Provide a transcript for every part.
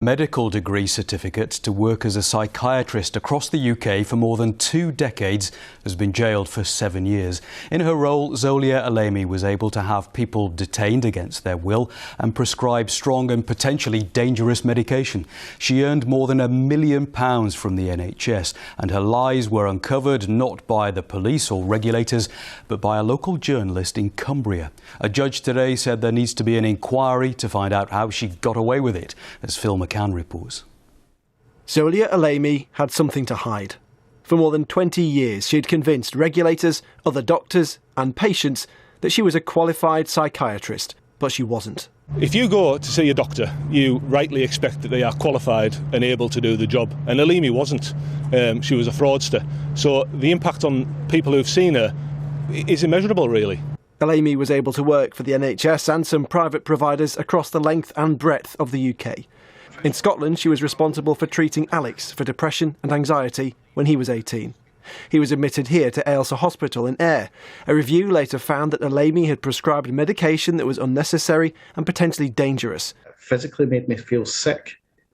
Medical degree certificate to work as a psychiatrist across the UK for more than 2 decades, has been jailed for 7 years. In her role, Zolia Alemi was able to have people detained against their will and prescribe strong and potentially dangerous medication. She earned more than £1 million from the NHS, and her lies were uncovered not by the police or regulators, but by a local journalist in Cumbria. A judge today said there needs to be an inquiry to find out how she got away with it, as Phil McCann reports. Zolia Alemi had something to hide. For more than 20 years, she'd convinced regulators, other doctors and patients that she was a qualified psychiatrist, but she wasn't. If you go to see a doctor, you rightly expect that they are qualified and able to do the job, and Alemi wasn't. She was a fraudster. So the impact on people who've seen her is immeasurable, really. Alemi was able to work for the NHS and some private providers across the length and breadth of the UK. In Scotland, she was responsible for treating Alex for depression and anxiety when he was 18. He was admitted here to Ailsa Hospital in Ayr. A review later found that Alemi had prescribed medication that was unnecessary and potentially dangerous. It physically made me feel sick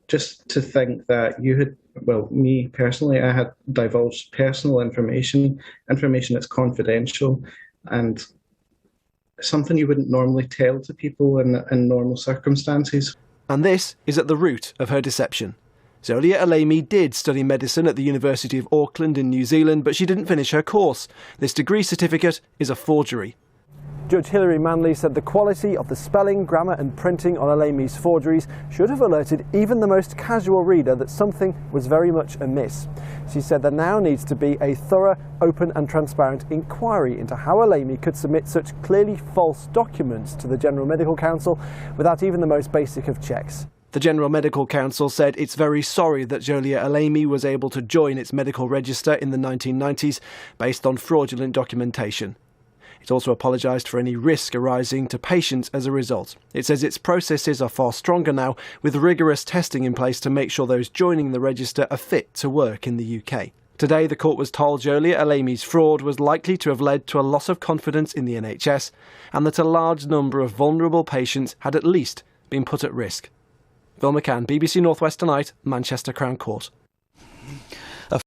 just to think that you had, well, me personally, I had divulged personal information that's confidential and something you wouldn't normally tell to people in normal circumstances. And this is at the root of her deception. Zolia Alemi did study medicine at the University of Auckland in New Zealand, but she didn't finish her course. This degree certificate is a forgery. Judge Hilary Manley said the quality of the spelling, grammar and printing on Alemi's forgeries should have alerted even the most casual reader that something was very much amiss. She said there now needs to be a thorough, open and transparent inquiry into how Alemi could submit such clearly false documents to the General Medical Council without even the most basic of checks. The General Medical Council said it's very sorry that Zolia Alemi was able to join its medical register in the 1990s based on fraudulent documentation. It also apologised for any risk arising to patients as a result. It says its processes are far stronger now, with rigorous testing in place to make sure those joining the register are fit to work in the UK. Today, the court was told Zolia Alemi's fraud was likely to have led to a loss of confidence in the NHS, and that a large number of vulnerable patients had at least been put at risk. Phil McCann, BBC North West Tonight, Manchester Crown Court.